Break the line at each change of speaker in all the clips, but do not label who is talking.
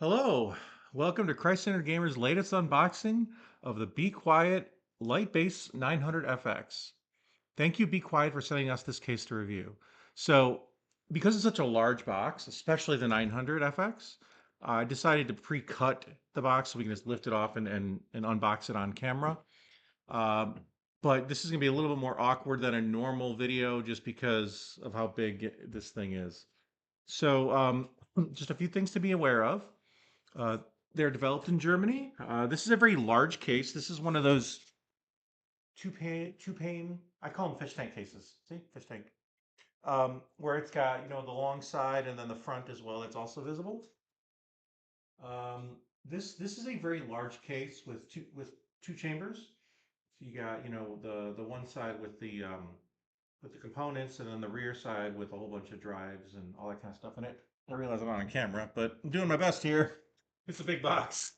Hello, welcome to Christ-Centered Gamer's latest unboxing of the Be Quiet Light-Base 900FX. Thank you, Be Quiet, for sending us this case to review. So, because it's such a large box, especially the 900FX, I decided to pre-cut the box so we can just lift it off and unbox it on camera. Um, but this is going to be a little bit more awkward than a normal video just because of how big this thing is. So, just a few things to be aware of. Uh, they're developed in Germany. This is a very large case. This is one of those two pane. I call them fish tank cases. See, fish tank. Where it's got the long side and then the front as well. It's also visible. This is a very large case with two chambers. So you got the one side with the components, and then the rear side with a whole bunch of drives and all that kind of stuff in it. I realize I'm not on camera, but I'm doing my best here. It's a big box.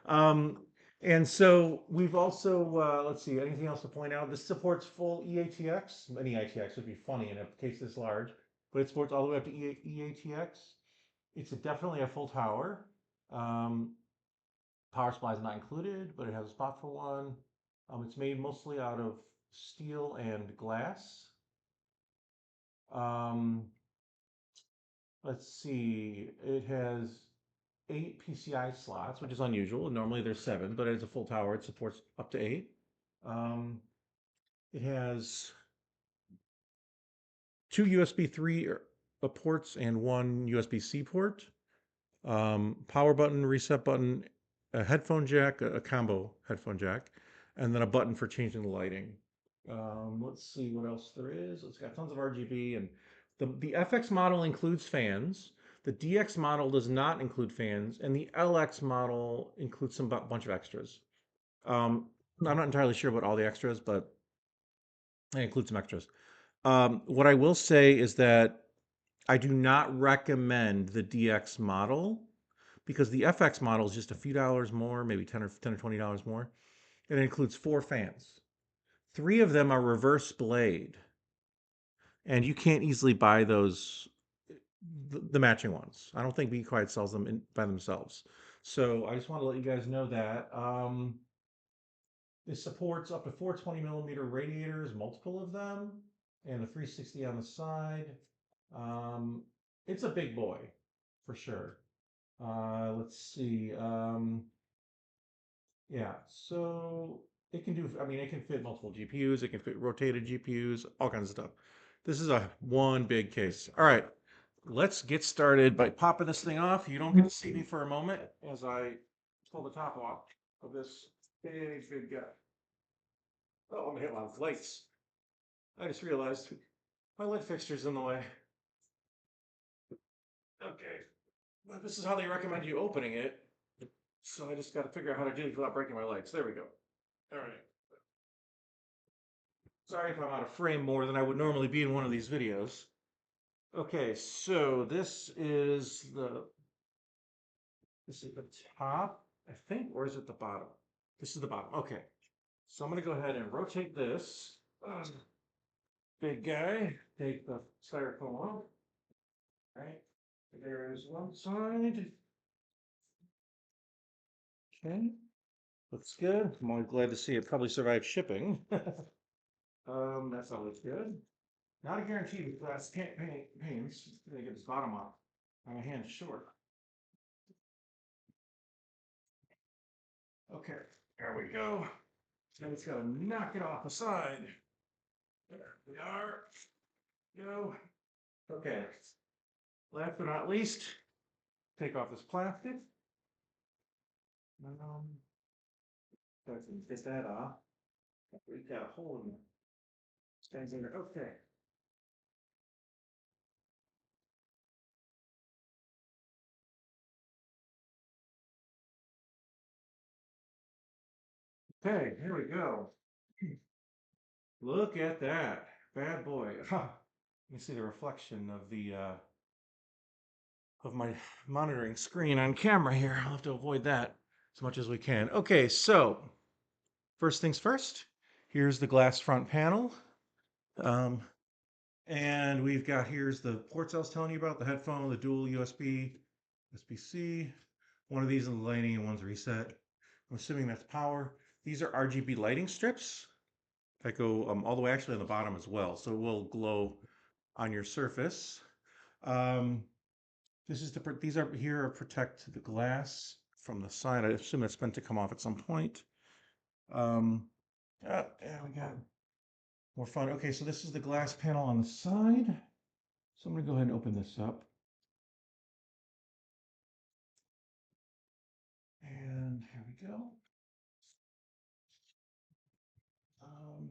Um, and so we've also, let's see, anything else to point out? This supports full EATX. Any ITX would be funny in a case this large, but it supports all the way up to EATX. It's definitely a full tower. Um, Power supply is not included, but it has a spot for one. It's made mostly out of steel and glass. Um, let's see, it has 8 PCI slots, which is unusual. Normally there's 7, but it's a full tower. It supports up to 8. Um, it has 2 USB 3 ports and 1 USB-C port. Power button, reset button, a headphone jack, a combo headphone jack, and then a button for changing the lighting. Let's see what else there is. It's got tons of RGB, and the FX model includes fans. The DX model does not include fans, and the LX model includes some bunch of extras. Um, I'm not entirely sure about all the extras, but it includes some extras. What I will say is that I do not recommend the DX model because the FX model is just a few dollars more, maybe 10 or $20 more. And it includes 4 fans. 3 of them are reverse blade, and you can't easily buy those, the matching ones. I don't think Be Quiet sells them by themselves. So I just want to let you guys know that. It supports up to 420mm radiators, multiple of them, and a 360 on the side. Um, it's a big boy, for sure. Let's see. Yeah, so it can do, I mean, it can fit multiple GPUs, it can fit rotated GPUs, all kinds of stuff. This is a one big case. All right, let's get started by popping this thing off. You don't get to see me for a moment as I pull the top off of this big guy. Oh, I'm gonna hit my lights. I just realized my light fixture's in the way. Okay, but this is how they recommend you opening it. So I just got to figure out how to do it without breaking my legs. There we go. All right. Sorry if I'm out of frame more than I would normally be in one of these videos. Okay, so this is the top, I think, or is it the bottom? This is the bottom. Okay. So I'm gonna go ahead and rotate this. Big guy. Take the styrofoam off. All right. There is one side. Okay. Looks good. I'm always glad to see it probably survived shipping. That's always good. Not a guarantee with glass panes. They get this bottom off. My hand's short. Okay, there we go. Now it's got to knock it off the side. There we are. Go. Okay. Last but not least, take off this plastic. So I can get that off. We've got a hole in there. Stands in there. Okay. Okay, here we go. Look at that. Bad boy. You see the reflection of my monitoring screen on camera here. I'll have to avoid that as much as we can. Okay, so first things first, here's the glass front panel. And we've got, here's the ports I was telling you about, the headphone, the dual USB, USB-C, One of these is lighting and one's reset. I'm assuming that's power. These are RGB lighting strips that go all the way actually on the bottom as well. So it will glow on your surface. Um, this is these are here to protect the glass from the side. I assume that's meant to come off at some point. Yeah, we got more fun. Okay, so this is the glass panel on the side. So I'm gonna go ahead and open this up. And here we go. Um,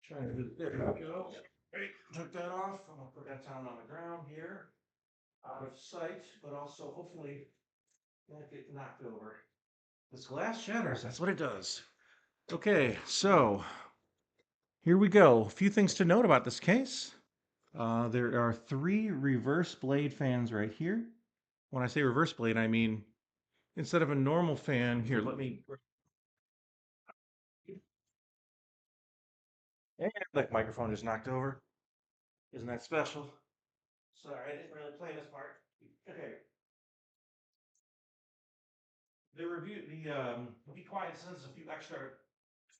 there we go. Great, took that off. I'm gonna put that down on the ground here, out of sight, but also hopefully won't get knocked over. This glass shatters, that's what it does. Okay, so here we go. A few things to note about this case. There are 3 reverse blade fans right here. When I say reverse blade, I mean instead of a normal fan, here, let me. And that microphone just knocked over. Isn't that special? Sorry, I didn't really play this part. Okay. Be Quiet sends a few extra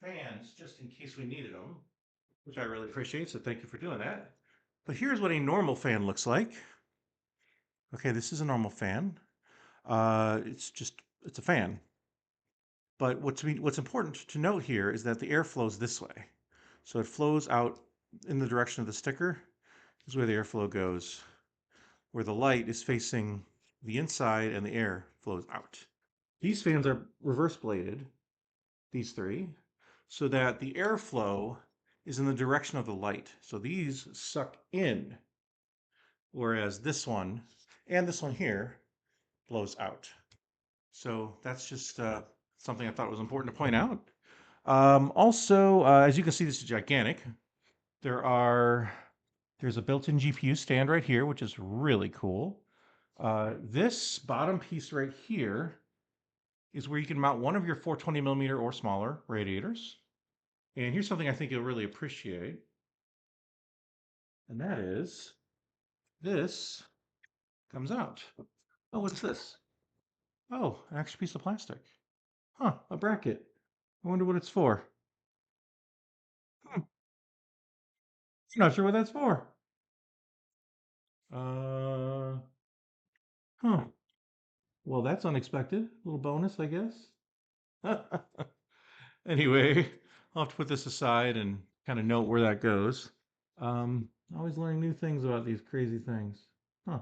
fans just in case we needed them, which I really appreciate, so thank you for doing that. But here's what a normal fan looks like. Okay, this is a normal fan. It's a fan. But what's important to note here is that the air flows this way. So it flows out in the direction of the sticker. This is where the airflow goes, where the light is facing the inside and the air flows out. These fans are reverse bladed, these 3, so that the airflow is in the direction of the light. So these suck in, whereas this one and this one here blows out. So that's just something I thought was important to point out. Also, as you can see, this is gigantic. There's a built-in GPU stand right here, which is really cool. This bottom piece right here is where you can mount one of your 420 millimeter or smaller radiators. And here's something I think you'll really appreciate. And that is, this comes out. Oh, what's this? Oh, an extra piece of plastic. Huh, a bracket. I wonder what it's for. Hmm, not sure what that's for. Uh, huh. Well, that's unexpected. A little bonus, I guess. Anyway, I'll have to put this aside and kind of note where that goes. Always learning new things about these crazy things. Huh.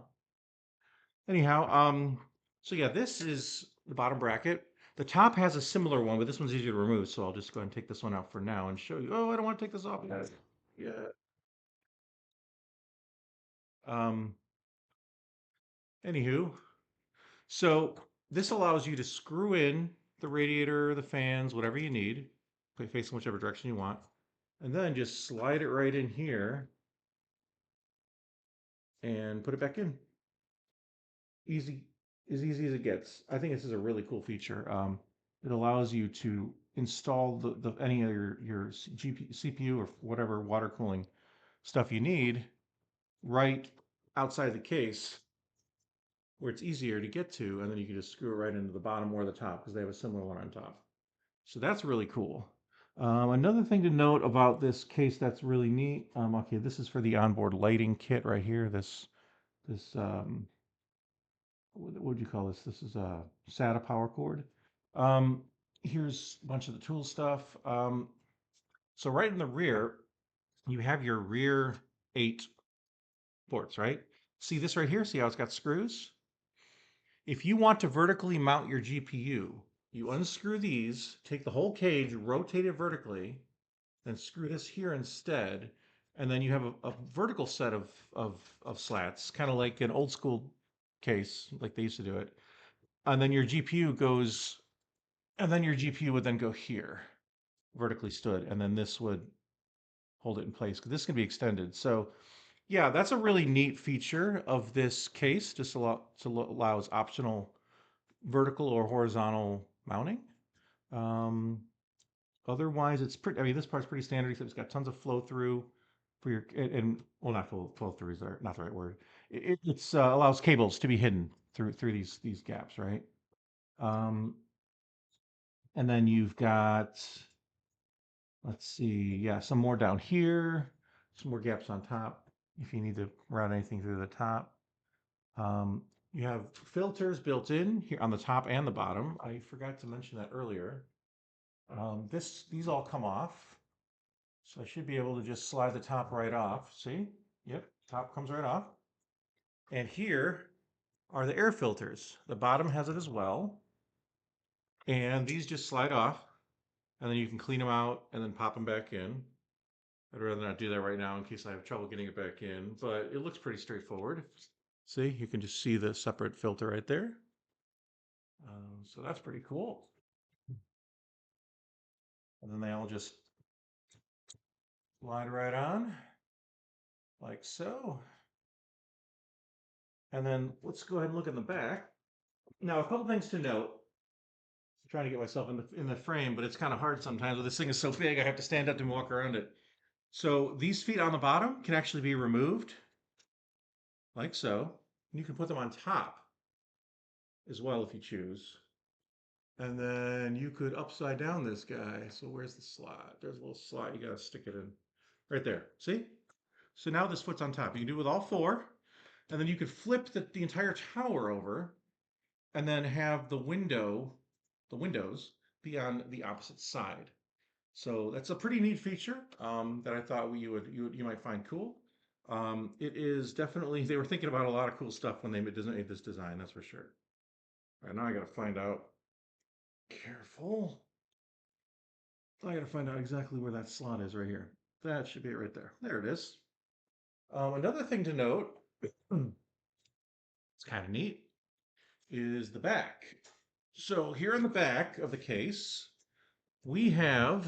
Anyhow, so yeah, this is the bottom bracket. The top has a similar one, but this one's easier to remove, so I'll just go ahead and take this one out for now and show you. Oh, I don't want to take this off yet. Yeah. Um, Anywho, so this allows you to screw in the radiator, the fans, whatever you need, facing whichever direction you want, and then just slide it right in here and put it back in. Easy, as easy as it gets. I think this is a really cool feature. It allows you to install any of your CPU or whatever water cooling stuff you need right outside the case where it's easier to get to, and then you can just screw it right into the bottom or the top because they have a similar one on top. So that's really cool. Another thing to note about this case that's really neat. Okay, this is for the onboard lighting kit right here. This what would you call this? This is a SATA power cord. Um, Here's a bunch of the tool stuff. So right in the rear, you have your rear 8 ports, right? See this right here? See how it's got screws? If you want to vertically mount your GPU, you unscrew these, take the whole cage, rotate it vertically, then screw this here instead, and then you have a vertical set of slats, kind of like an old school case, like they used to do it. And then your GPU goes, and then your GPU would then go here, vertically stood, and then this would hold it in place because this can be extended. So yeah, that's a really neat feature of this case. Just allows optional vertical or horizontal mounting. Um, Otherwise, it's pretty. I mean, this part's pretty standard. Except it's got tons of flow through for your well, not flow through is not the right word. It allows cables to be hidden through these gaps, right? Um, and then you've got, let's see, yeah, some more down here, some more gaps on top if you need to route anything through the top. Um, you have filters built in here on the top and the bottom. I forgot to mention that earlier. These all come off. So I should be able to just slide the top right off. See? Yep, top comes right off. And here are the air filters. The bottom has it as well. And these just slide off. And then you can clean them out and then pop them back in. I'd rather not do that right now in case I have trouble getting it back in, but it looks pretty straightforward. See, you can just see the separate filter right there. So that's pretty cool. And then they all just slide right on, like so. And then let's go ahead and look in the back. Now, a couple things to note. I'm trying to get myself in the frame, but it's kind of hard sometimes. This thing is so big, I have to stand up and walk around it. So these feet on the bottom can actually be removed, like so. And you can put them on top as well if you choose. And then you could upside down this guy. So where's the slot? There's a little slot. You got to stick it in right there. See? So now this foot's on top. You can do it with all four. And then you could flip the entire tower over and then have the windows be on the opposite side. So that's a pretty neat feature that I thought you might find cool. It is definitely, they were thinking about a lot of cool stuff when they made this design, that's for sure. All right, now I got to find out. Careful. I got to find out exactly where that slot is right here. That should be it right there. There it is. Another thing to note, it's kind of neat, is the back. So here in the back of the case, we have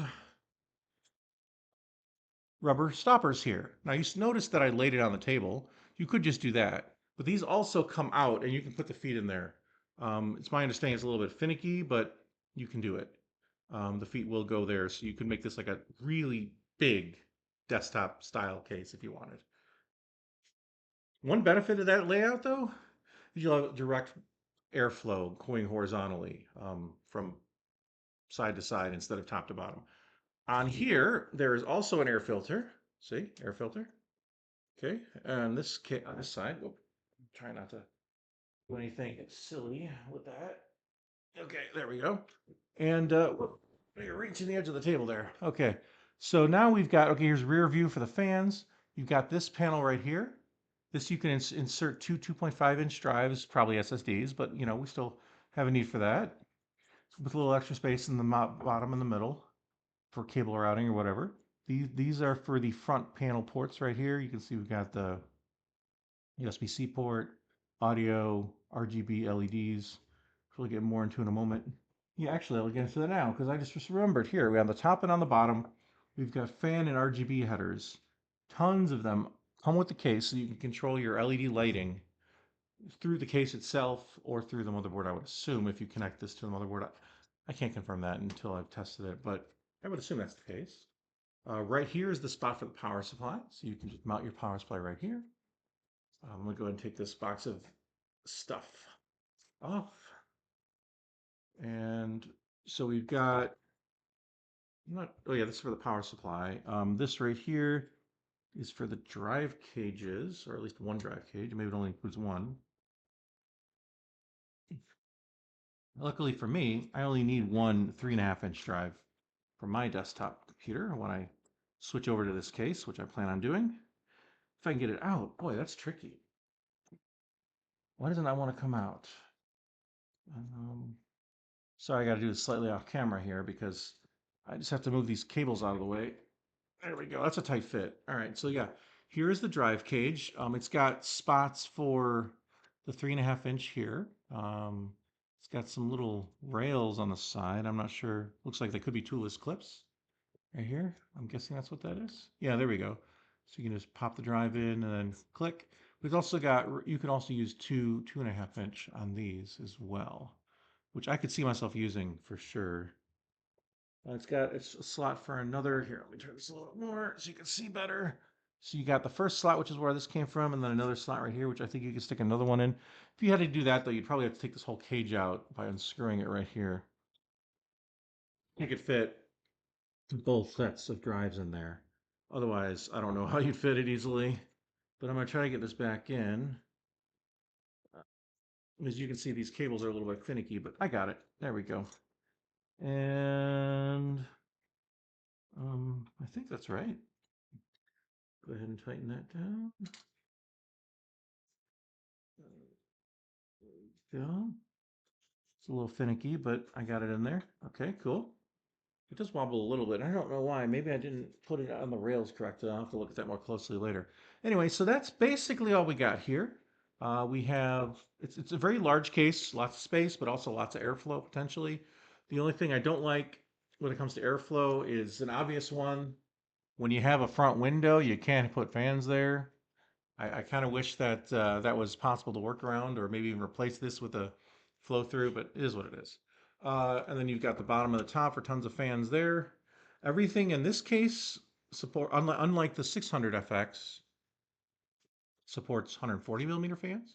rubber stoppers here. Now you notice that I laid it on the table. You could just do that, but these also come out and you can put the feet in there. It's my understanding it's a little bit finicky, but you can do it. The feet will go there, so you can make this like a really big desktop style case if you wanted. One benefit of that layout, though, is you'll have direct airflow going horizontally from side to side instead of top to bottom. On here, there is also an air filter. See, air filter. Okay, and on this side, we'll try not to do anything silly with that. Okay, there we go. And you're reaching the edge of the table there. Okay, so now we've got, okay, here's rear view for the fans. You've got this panel right here. This you can insert two 2.5-inch drives, probably SSDs, but you know, we still have a need for that. With a little extra space in the bottom and the middle for cable routing or whatever. These are for the front panel ports right here. You can see we've got the USB-C port, audio, RGB LEDs. We'll get more into in a moment. Yeah, actually, I'll get into that now because I just remembered here. We have the top and on the bottom, we've got fan and RGB headers. Tons of them come with the case so you can control your LED lighting through the case itself or through the motherboard, I would assume, if you connect this to the motherboard. I can't confirm that until I've tested it, but I would assume that's the case. Right here is the spot for the power supply, so you can just mount your power supply right here. I'm going to go ahead and take this box of stuff off. And so we've got, oh yeah, this is for the power supply. This right here is for the drive cages, or at least one drive cage. Maybe it only includes one. Luckily for me, I only need one 3.5-inch drive for my desktop computer when I switch over to this case, which I plan on doing. If I can get it out, boy, that's tricky. Why doesn't that want to come out? Sorry, I got to do this slightly off camera here because I just have to move these cables out of the way. There we go. That's a tight fit. All right, so yeah, here is the drive cage. It's got spots for the 3.5-inch here. It's got some little rails on the side. I'm not sure. Looks like they could be toolless clips right here. I'm guessing that's what that is. Yeah, there we go. So you can just pop the drive in and then click. We've also got, you can also use 2.5-inch on these as well, which I could see myself using for sure. It's got a slot for another. Here, let me turn this a little more so you can see better. So you got the first slot, which is where this came from, and then another slot right here, which I think you can stick another one in. If you had to do that, though, you'd probably have to take this whole cage out by unscrewing it right here. You could fit both sets of drives in there. Otherwise, I don't know how you'd fit it easily. But I'm going to try to get this back in. As you can see, these cables are a little bit finicky, but I got it. There we go. And I think that's right. Go ahead and tighten that down. There we go. It's a little finicky, but I got it in there. Okay, cool. It does wobble a little bit. I don't know why. Maybe I didn't put it on the rails correctly. I'll have to look at that more closely later. Anyway, so that's basically all we got here. We have, it's a very large case, lots of space, but also lots of airflow potentially. The only thing I don't like when it comes to airflow is an obvious one. When you have a front window, you can't put fans there. I kind of wish that that was possible to work around, or maybe even replace this with a flow through, but it is what it is. And then you've got the bottom of the top for tons of fans there. Everything in this case support, unlike the 600 FX, supports 140 millimeter fans.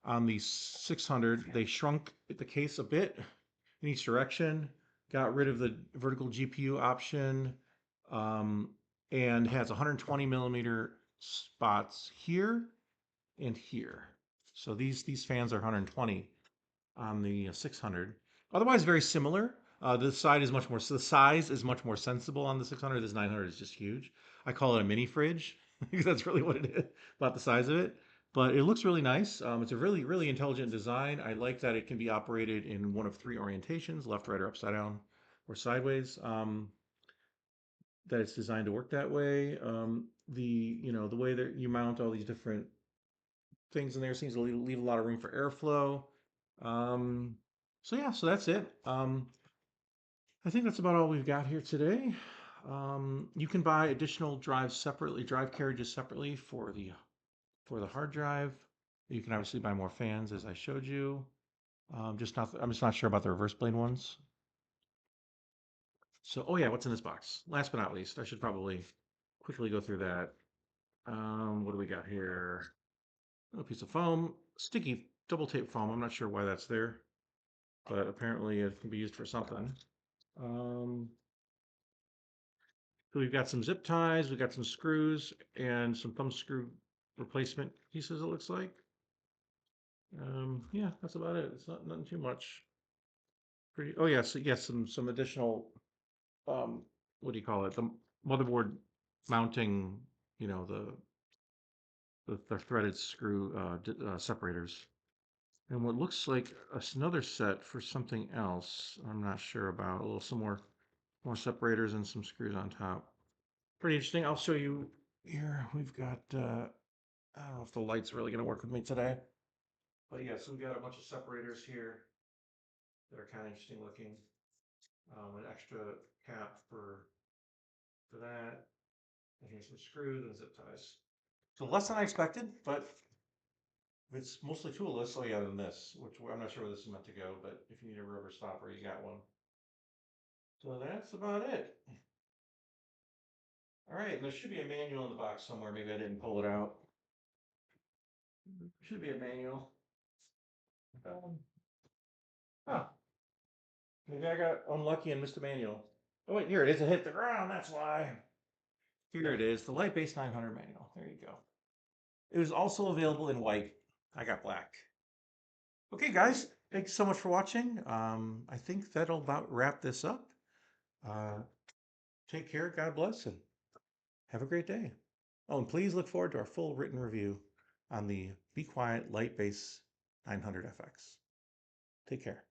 On the 600, they shrunk the case a bit in each direction, got rid of the vertical GPU option, um, and has 120 millimeter spots here and here. So these fans are 120 on the 600. Otherwise, very similar. The size is much more sensible on the 600. This 900 is just huge. I call it a mini fridge because that's really what it is, about the size of it. But it looks really nice. It's a really intelligent design. I like that it can be operated in one of three orientations: left, right, or upside down, or sideways. That it's designed to work that way. The way that you mount all these different things in there seems to leave a lot of room for airflow. Um, so yeah, so that's it. I think that's about all we've got here today. You can buy additional drives separately, drive carriages separately for the hard drive. You can obviously buy more fans, as I showed you. I'm just not sure about the reverse blade ones. So, oh yeah, what's in this box? Last but not least, I should probably quickly go through that. What do we got here? A piece of foam, sticky double tape foam. I'm not sure why that's there, but apparently it can be used for something. Um, so we've got some zip ties, we've got some screws, and some thumb screw replacement pieces, it looks like. Yeah, that's about it. It's not nothing too much. Pretty. Oh yes, yes, some additional. Um, what do you call it? The motherboard mounting. You know the threaded screw separators. And what looks like another set for something else. I'm not sure about. A little some more separators and some screws on top. Pretty interesting. I'll show you here. We've got. I don't know if the light's really going to work with me today, but yeah, so we've got a bunch of separators here that are kind of interesting looking. An extra cap for that. And here's some screws and zip ties. So less than I expected, but it's mostly toolless. Oh yeah, than this, which I'm not sure where this is meant to go, but if you need a rubber stopper, you got one. So that's about it. All right, and there should be a manual in the box somewhere. Maybe I didn't pull it out. Should be a manual. Um, huh. Maybe I got unlucky and missed a manual. Oh wait, here it is. It hit the ground. That's why. Here it is. The Light Base 900 manual. There you go. It was also available in white. I got black. Okay, guys. Thanks so much for watching. I think that'll about wrap this up. Uh, take care. God bless, and have a great day. Oh, and please look forward to our full written review on the Be Quiet Light Base 900 FX. Take care.